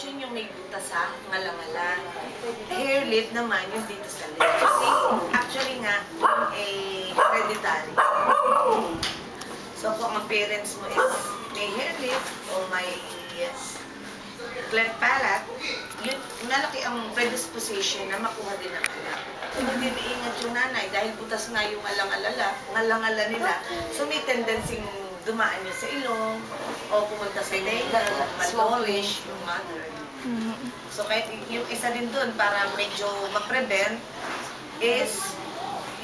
Yun yung may buta sa ngala-ngala. Hair lip naman yung dito sa lip. Kasi actually nga, yung hereditary. So kung ang parents mo is may hair lip o may cleft palate, yun, malaki ang predisposition na makuha din ng anak. So hindi maingat yung nanay dahil butas nga yung ngala-ngala nila. So may tendency dumaan yun sa ilong o pumunta sa tenga, malnourished yung mother. So kahit yung isa din dun para medyo ma-prevent is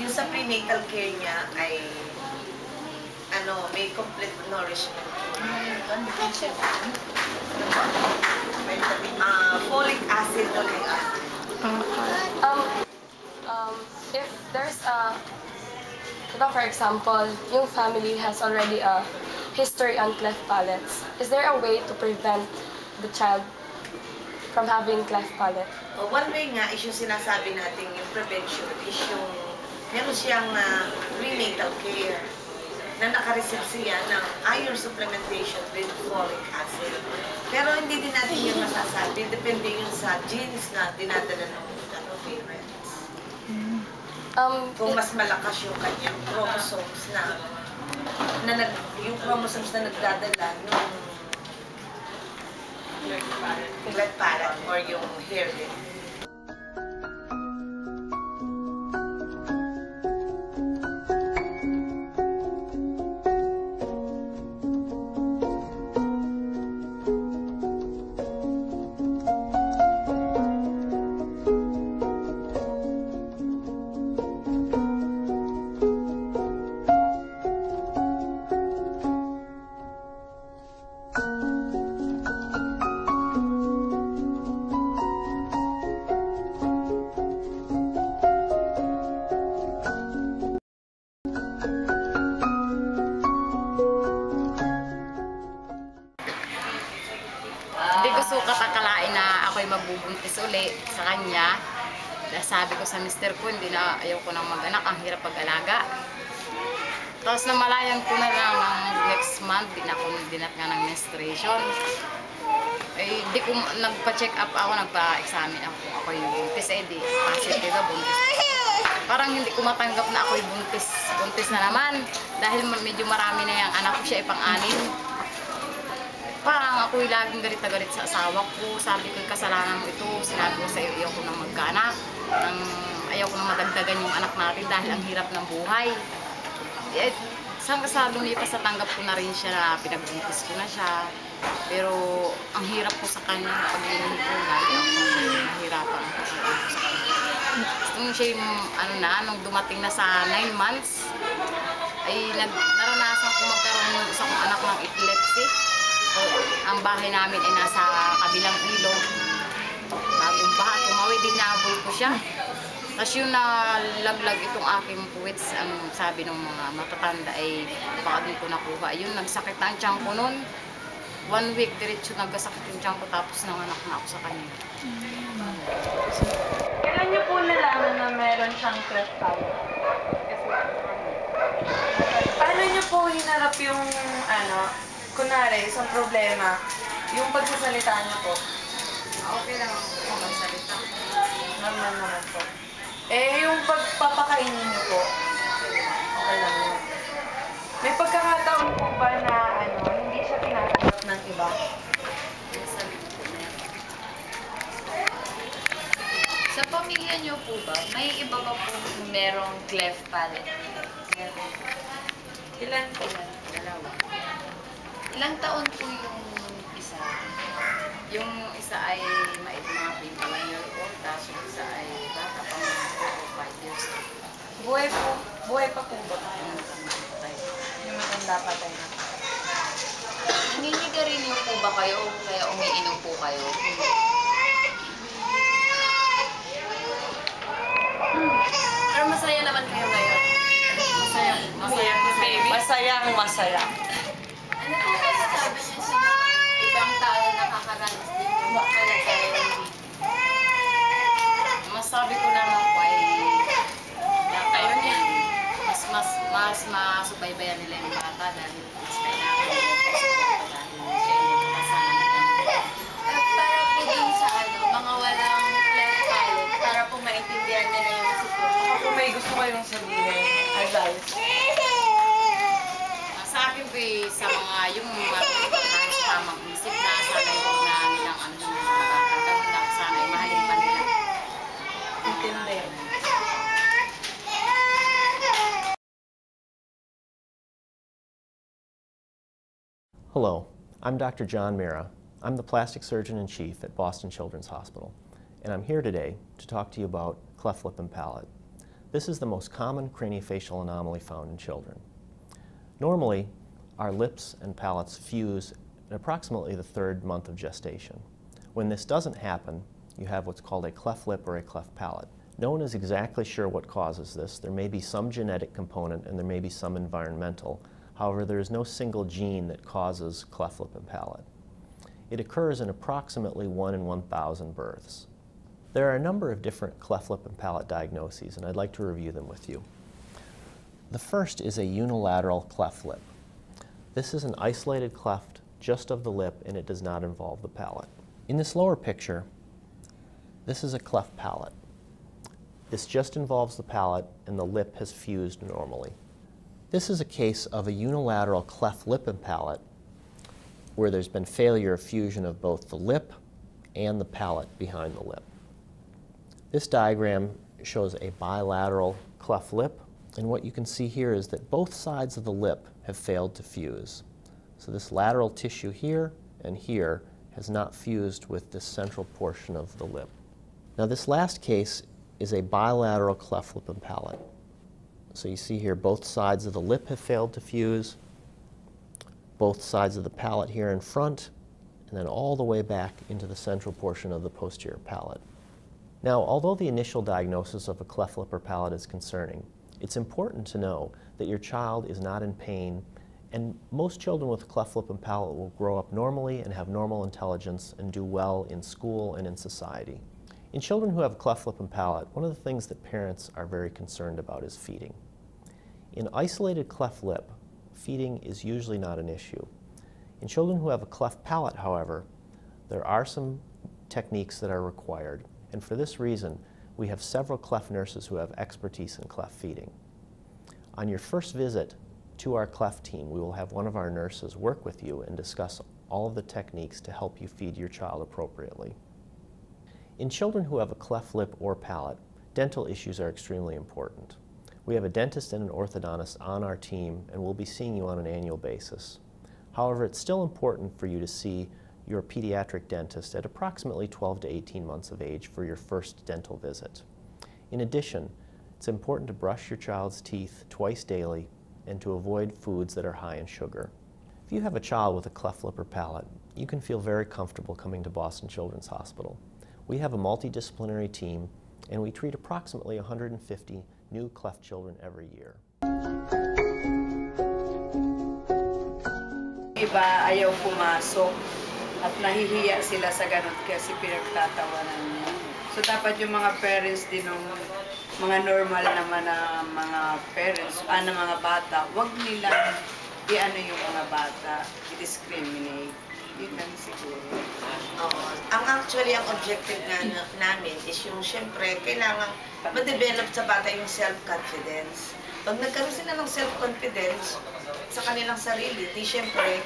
yung sa prenatal care niya ay may complete nourishment. Folic acid ulit. If there's for example, yung family has already a history on cleft palates, is there a way to prevent the child from having cleft palate? One way nga is yung sinasabi natin, yung prevention, is yung meron siyang prenatal care na nakareceive siya ng iron supplementation with folic acid. Pero hindi din natin yung masasabi, depende yun sa genes na dinadala ng parents. Kung mas malakas yung kanyang chromosomes yung chromosomes na nagdadala ng cleft palate or yung hair lip. Hindi ko sukat akalain na ako'y magbubuntis uli sa kanya. Sabi ko sa mister ko, ayaw ko nang mag-anak, ang hirap pag-alaga. Tapos namalayan ko na lang ng next month, dinat nga ng menstruation. Eh, di ko nagpa-check up ako, nagpa-examine ako kung ako'y buntis. Di positive na buntis. Parang hindi ko matanggap na ako'y buntis. Buntis na naman. Dahil medyo marami na yung anak ko, siya ay pang-anim. Parang ako'y laging galit na galit sa asawa ko. Sabi ko, kasalanan mo ito. Sinabi ko sa iyo, ayaw ko nang magkaanak. Ayaw ko nang madagdagan yung anak natin dahil ang hirap ng buhay. Eh, sa lumipas sa tanggap ko na rin siya na pinagbuntis ko na siya. Pero ang hirap ko sa kanya pag-inom ko, lagi ako nahihirapan ako sa kanya. Nung siya nung dumating na sa 9 months, ay naranasan ko magkaroon sa akong anak ng epilepsy. Ang bahay namin ay nasa kabilang ilog. Bagong baha, tumawid, dinabol ko siya. Tapos yung nalaglag itong aking puwits, ang sabi ng mga matatanda ay baka din ko nakuha. Yun, nagsakit ang tiyan ko nun. 1 week, diretso nagkasakit yung tiyan ko, tapos nanganak na ako sa kanya. Kailan niyo po nalaman na meron siyang cleft palate? Paano niyo po hinarap yung kunwari, isang problema, yung pagsasalita niyo po? Okay lang ako magsalita. Normal naman po. Eh, yung pagpapakainin niyo po, okay lang yun. May pagkakataon po ba na hindi siya tinatanggap ng iba? Sa pamilya niyo po ba, may iba ba po merong cleft palate? Meron. Ilan po? Dalawa. Ilang taon po yung isa? Yung isa ay mga 21 year old, tapos yung isa ay bata pang 5 years old. Buhay po. Buhay pa po ba? Yung matanda patay na. Naninigarilyo po ba kayo o kaya umiinom po kayo? Pero masaya naman kayo ngayon. Masaya po baby. Masayang masaya. Ano po kaya sabi niyo sa mga ibang tao na nakakaranas din po kalagayan dito? Masabi ko lamang po ay dapat mas masubaybayan nila yung bata dahil mas kailangan nila yung suporta dahil siya yung kasama nila. Para po dun sa mga walang cleft palate, para po maintindihan nila yung sitwasyon. Kung may gusto kayong sabihin, advice. Sa akin po sa mga yung matutunan sa tamang isip na sana yung na nilang ano yung nakakataon lang sana ay mahalin pa nila. Intindi. Hello, I'm Dr. John Mira. I'm the plastic surgeon-in-chief at Boston Children's Hospital, and I'm here today to talk to you about cleft lip and palate. This is the most common craniofacial anomaly found in children. Normally, our lips and palates fuse in approximately the 3rd month of gestation. When this doesn't happen, you have what's called a cleft lip or a cleft palate. No one is exactly sure what causes this. There may be some genetic component and there may be some environmental. However, there is no single gene that causes cleft lip and palate. It occurs in approximately 1 in 1,000 births. There are a number of different cleft lip and palate diagnoses, and I'd like to review them with you. The first is a unilateral cleft lip. This is an isolated cleft just of the lip, and it does not involve the palate. In this lower picture, this is a cleft palate. This just involves the palate, and the lip has fused normally. This is a case of a unilateral cleft lip and palate where there's been failure of fusion of both the lip and the palate behind the lip. This diagram shows a bilateral cleft lip, and what you can see here is that both sides of the lip have failed to fuse. So this lateral tissue here and here has not fused with this central portion of the lip. Now this last case is a bilateral cleft lip and palate. So you see here both sides of the lip have failed to fuse, both sides of the palate here in front, and then all the way back into the central portion of the posterior palate. Now, although the initial diagnosis of a cleft lip or palate is concerning, it's important to know that your child is not in pain, and most children with cleft lip and palate will grow up normally and have normal intelligence and do well in school and in society. In children who have cleft lip and palate, one of the things that parents are very concerned about is feeding. In isolated cleft lip, feeding is usually not an issue. In children who have a cleft palate, however, there are some techniques that are required, and for this reason, we have several cleft nurses who have expertise in cleft feeding. On your first visit to our cleft team, we will have one of our nurses work with you and discuss all of the techniques to help you feed your child appropriately. In children who have a cleft lip or palate, dental issues are extremely important. We have a dentist and an orthodontist on our team, and we'll be seeing you on an annual basis. However, it's still important for you to see your pediatric dentist at approximately 12 to 18 months of age for your first dental visit. In addition, it's important to brush your child's teeth twice daily and to avoid foods that are high in sugar. If you have a child with a cleft lip or palate, you can feel very comfortable coming to Boston Children's Hospital. We have a multidisciplinary team, and we treat approximately 150 new cleft children every year. Iba ayaw pumasok at nahihiya sila sa ganun kasi pinagtatawanan niya. So dapat yung mga parents din ng mga normal naman na mga parents, na mga bata, wag nilang i-ano yung mga bata, i-discriminate. Yun lang siguro. Oo. Ang objective namin is yung syempre, kailangan ma-develop sa bata yung self-confidence. Pag nagkaroon sila ng self-confidence sa kanilang sarili, di syempre,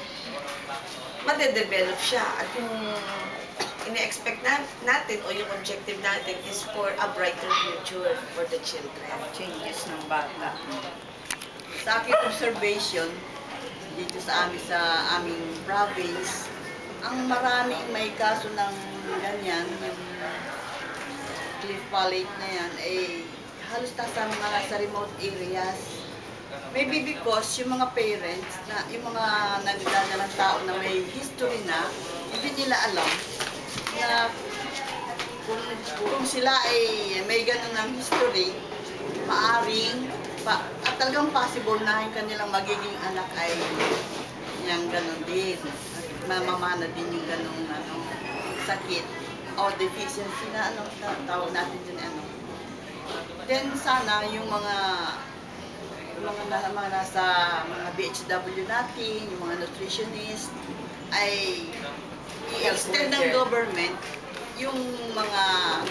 ma-develop siya. At yung ine-expect natin o yung objective natin is for a brighter future for the children. Changes ng bata. Sa aking observation, dito sa aming province, ang maraming may kaso ng ganyan, yung cleft palate na yan, ay halos nasa remote areas. Maybe because yung mga parents, yung mga nagdadalang tao na may history na, hindi nila alam na kung sila ay may ganun ng history, maaring, at talagang possible na yung kanilang magiging anak ay yung ganun din. Mamamana din yung ganung sakit o deficiency na tawag natin dyan Then sana yung mga nasa mga BHW natin, yung mga nutritionist ay i-extend ng government yung mga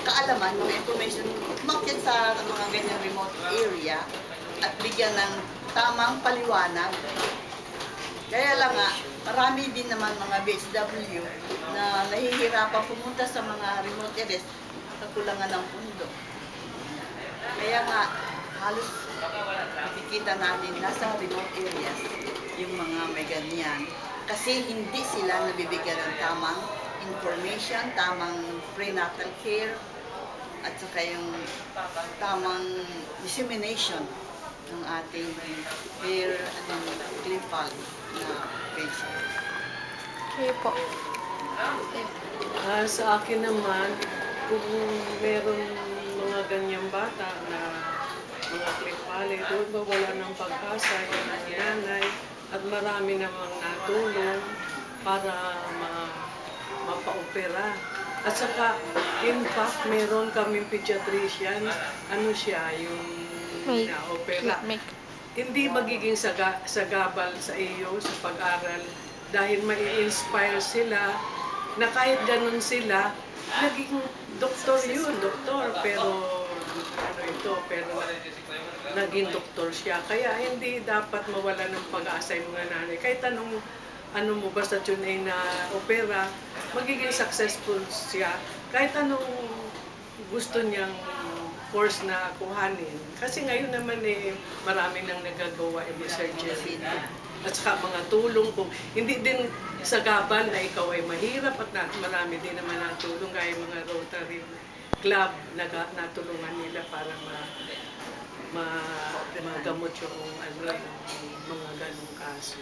kaalaman, mga information umakyat sa mga ganyang remote area at bigyan ng tamang paliwanag. Kaya lang nga, marami din naman mga BHW na nahihirapan pumunta sa mga remote areas kakulangan ng pundo. Kaya nga, halos nakikita natin nasa remote areas yung mga may ganyan. Kasi hindi sila nabibigyan ng tamang information, tamang prenatal care, at saka yung tamang dissemination ng ating hair clinical na patient. Okay po. Sa akin naman, kung meron mga ganyang bata na mga klipali, doon ba wala ng pag-asa yung mga nanay at marami namang natulong para mapa-opera. At saka, in fact, meron kaming pediatrician, siya, yung na-opera. Hindi magiging sagabal sa iyo sa pag-aral dahil mai-inspire sila na kahit ganun sila, naging doktor yun, pero naging doktor siya. Kaya hindi dapat mawala ng pag-asa yung mga nanay. Kahit ano mo basta yun ay na-opera, magiging successful siya. Kahit anong gusto niyang course na kuhanin. Kasi ngayon naman marami nang nagagawa yung surgery. At saka mga tulong kung hindi din sagabal na ikaw ay mahirap at marami din naman natulong gaya mga Rotary Club na natulungan nila para magamot yung mga ganong kaso.